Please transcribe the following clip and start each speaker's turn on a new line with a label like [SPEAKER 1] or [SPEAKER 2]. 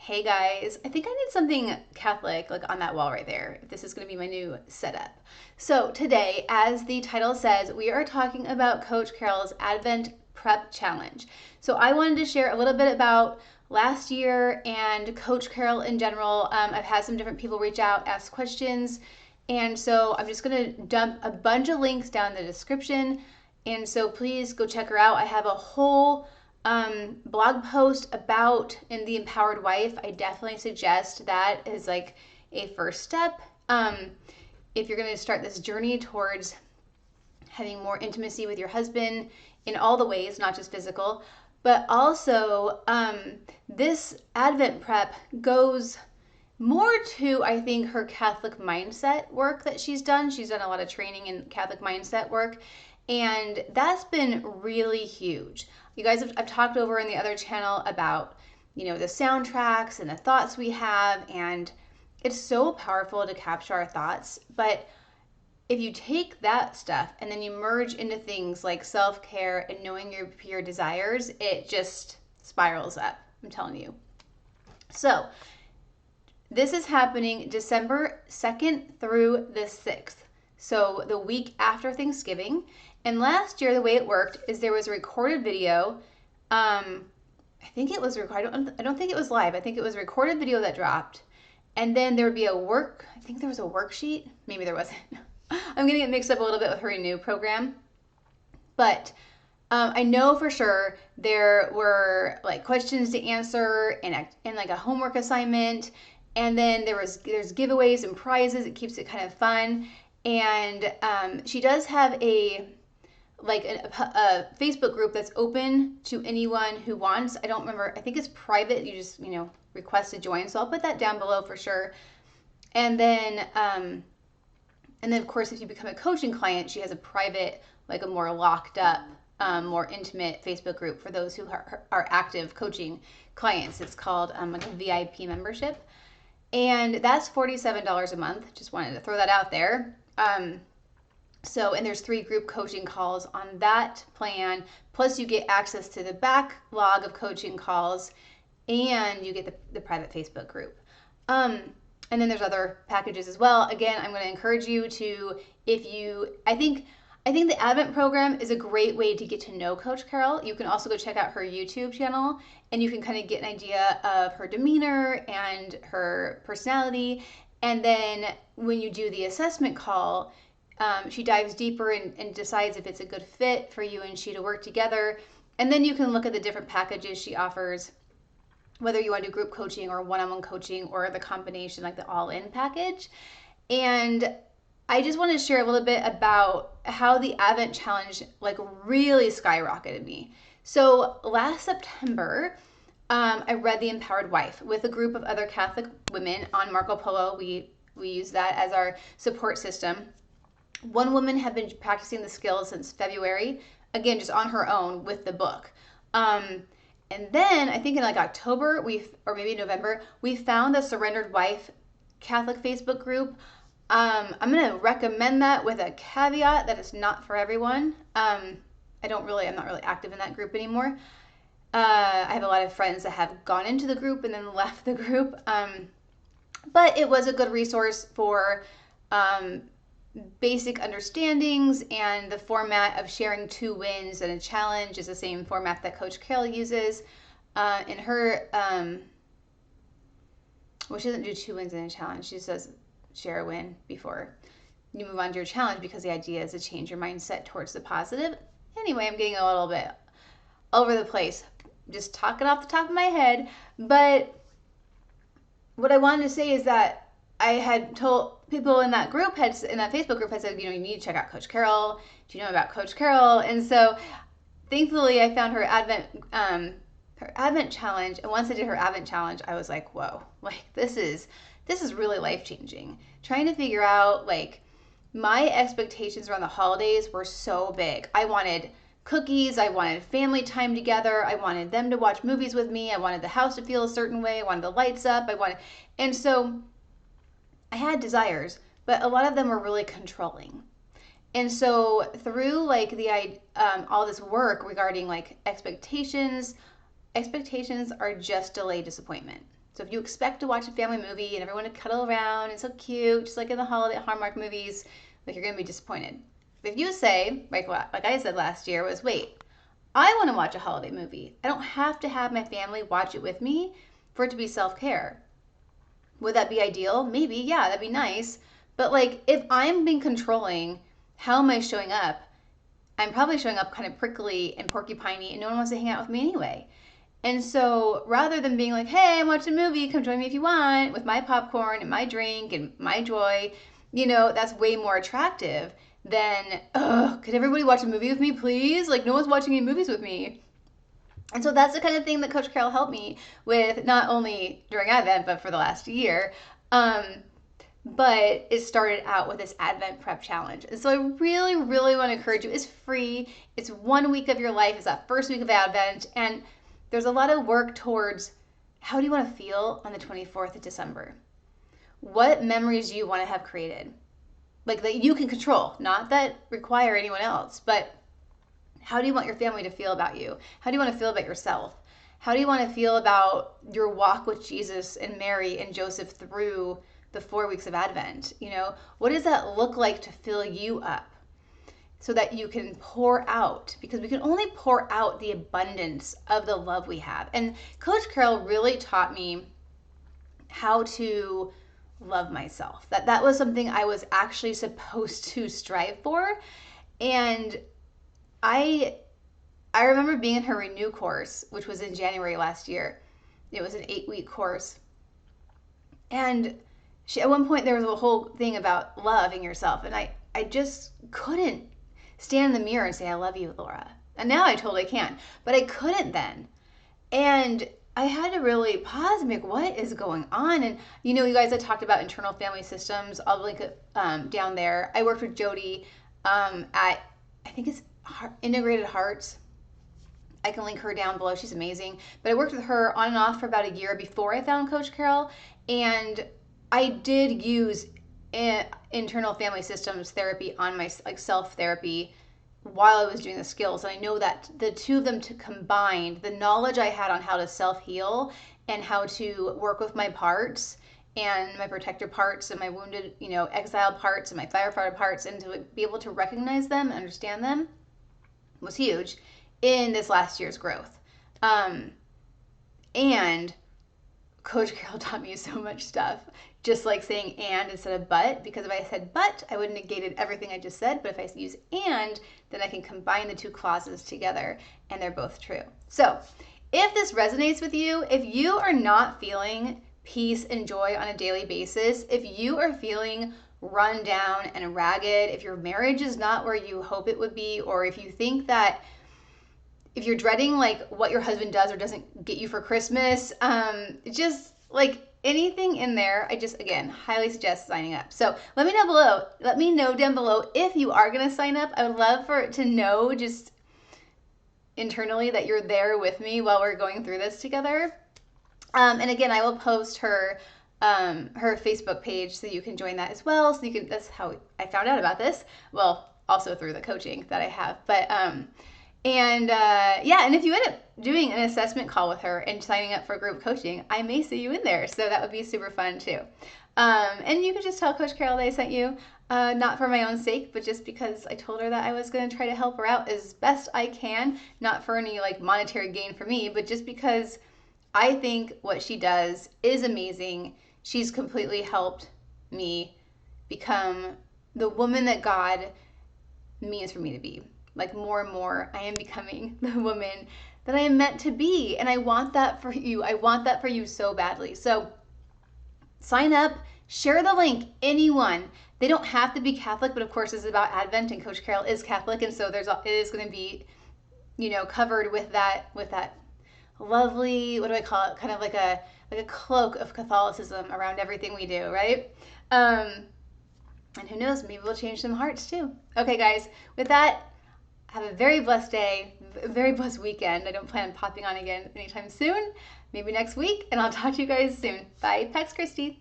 [SPEAKER 1] Hey guys, I think I need something Catholic like on that wall right there if this is going to be my new setup. So today, as the title says, we are talking about Coach Carol's Advent Prep Challenge. So I wanted to share a little bit about last year and Coach Carol in general. I've had some different people reach out, ask questions, and so I'm just going to dump a bunch of links down in the description. And so please go check her out. I have a whole blog post about in the Empowered Wife. I definitely suggest that as like a first step. If you're going to start this journey towards having more intimacy with your husband in all the ways, not just physical, but also this Advent prep goes more to, I think, her Catholic mindset work that she's done. She's done a lot of training in Catholic mindset work, and that's been really huge. You guys I've talked over in the other channel about, the soundtracks and the thoughts we have, and it's so powerful to capture our thoughts. But if you take that stuff and then you merge into things like self-care and knowing your pure desires, it just spirals up, I'm telling you. So this is happening December 2nd through the 6th. So the week after Thanksgiving. And last year, the way it worked is there was a recorded video. I think it was recorded. I don't think it was live. I think it was a recorded video that dropped. And then there would be I think there was a worksheet. Maybe there wasn't. I'm getting it mixed up a little bit with her new program. But I know for sure there were like questions to answer and like a homework assignment. And then there's giveaways and prizes. It keeps it kind of fun. And she does have a Facebook group that's open to anyone who wants. I don't remember. I think it's private. You just, request to join. So I'll put that down below for sure. And then of course, if you become a coaching client, she has a private, like a more locked up, more intimate Facebook group for those who are active coaching clients. It's called like a VIP membership. And that's $47 a month. Just wanted to throw that out there. And there's 3 group coaching calls on that plan. Plus you get access to the backlog of coaching calls and you get the private Facebook group. And then there's other packages as well. Again, I'm going to encourage you to, I think the Advent program is a great way to get to know Coach Carol. You can also go check out her YouTube channel and you can kind of get an idea of her demeanor and her personality. And then when you do the assessment call, she dives deeper and decides if it's a good fit for you and she to work together. And then you can look at the different packages she offers, whether you want to do group coaching or one-on-one coaching or the combination, like the all-in package. And I just want to share a little bit about how the Advent Challenge like really skyrocketed me. So last September, I read The Empowered Wife with a group of other Catholic women on Marco Polo. We use that as our support system. One woman had been practicing the skills since February, again, just on her own with the book. And then I think in like October, or maybe November, we found the Surrendered Wife Catholic Facebook group. I'm going to recommend that with a caveat that it's not for everyone. I'm not really active in that group anymore. I have a lot of friends that have gone into the group and then left the group. But it was a good resource for basic understandings, and the format of sharing 2 wins and a challenge is the same format that Coach Carol uses in her, well, she doesn't do 2 wins and a challenge. She says share a win before you move on to your challenge, because the idea is to change your mindset towards the positive. Anyway, I'm getting a little bit over the place, just talking off the top of my head. But what I wanted to say is that I had told people in that group, in that Facebook group, I said, you need to check out Coach Carol. Do you know about Coach Carol? And so thankfully I found her Advent challenge. And once I did her Advent challenge, I was like, whoa, like this is really life-changing. Trying to figure out, like, my expectations around the holidays were so big. I wanted cookies, I wanted family time together, I wanted them to watch movies with me, I wanted the house to feel a certain way, I wanted the lights up, and so I had desires, but a lot of them were really controlling. And so through like all this work regarding like expectations are just delayed disappointment. So if you expect to watch a family movie and everyone to cuddle around and so cute, just like in the holiday Hallmark movies, like you're going to be disappointed. If you say, like I said last year, was wait, I want to watch a holiday movie. I don't have to have my family watch it with me for it to be self-care. Would that be ideal? Maybe, yeah, that'd be nice. But like if I'm being controlling, how am I showing up? I'm probably showing up kind of prickly and porcupiney and no one wants to hang out with me anyway. And so rather than being like, hey, I'm watching a movie, come join me if you want, with my popcorn and my drink and my joy, that's way more attractive than, could everybody watch a movie with me, please? Like, no one's watching any movies with me. And so that's the kind of thing that Coach Carol helped me with, not only during Advent, but for the last year. But it started out with this Advent prep challenge. And so I really, really want to encourage you. It's free. It's 1 week of your life. It's that first week of Advent. And there's a lot of work towards how do you want to feel on the 24th of December? What memories do you want to have created? Like that you can control, not that require anyone else, but how do you want your family to feel about you? How do you want to feel about yourself? How do you want to feel about your walk with Jesus and Mary and Joseph through the 4 weeks of Advent? What does that look like to fill you up so that you can pour out? Because we can only pour out the abundance of the love we have. And Coach Carol really taught me how to love myself. That was something I was actually supposed to strive for. And I remember being in her Renew course, which was in January last year. It was an 8-week course. And at one point there was a whole thing about loving yourself. And I just couldn't stand in the mirror and say, I love you, Laura. And now I totally can. But I couldn't then. And I had to really pause and be like, what is going on? And you guys, I talked about internal family systems. I'll link it down there. I worked with Jody at, I think it's Integrated Hearts. I can link her down below. She's amazing. But I worked with her on and off for about a year before I found Coach Carol. And I did use internal family systems therapy on my self-therapy while I was doing the skills. And I know that the two of them combined, the knowledge I had on how to self-heal and how to work with my parts and my protector parts and my wounded, exile parts and my firefighter parts, and to be able to recognize them and understand them was huge in this last year's growth. And Coach Carol taught me so much stuff, just like saying and instead of but, because if I said but, I would have negated everything I just said. But if I use and, then I can combine the two clauses together and they're both true. So if this resonates with you, if you are not feeling peace and joy on a daily basis, if you are feeling run down and ragged, if your marriage is not where you hope it would be, or if you think that if you're dreading like what your husband does or doesn't get you for Christmas, just like anything in there, I just, again, highly suggest signing up. So let me know down below if you are going to sign up. I would love to know just internally that you're there with me while we're going through this together. And again, I will post her Facebook page so you can join that as well. So that's how I found out about this. Well, also through the coaching that I have. But and if you end up doing an assessment call with her and signing up for group coaching, I may see you in there. So that would be super fun too. And you could just tell Coach Carol that I sent you, not for my own sake, but just because I told her that I was going to try to help her out as best I can, not for any like monetary gain for me, but just because I think what she does is amazing. She's completely helped me become the woman that God means for me to be. Like more and more, I am becoming the woman that I am meant to be. And I want that for you. I want that for you so badly. So sign up, share the link, anyone. They don't have to be Catholic, but of course this is about Advent and Coach Carol is Catholic. And so it is going to be, covered with that lovely, what do I call it? Kind of like a cloak of Catholicism around everything we do, right? And who knows, maybe we'll change some hearts too. Okay, guys, with that, have a very blessed day, a very blessed weekend. I don't plan on popping on again anytime soon, maybe next week, and I'll talk to you guys soon. Bye. Pax Christi.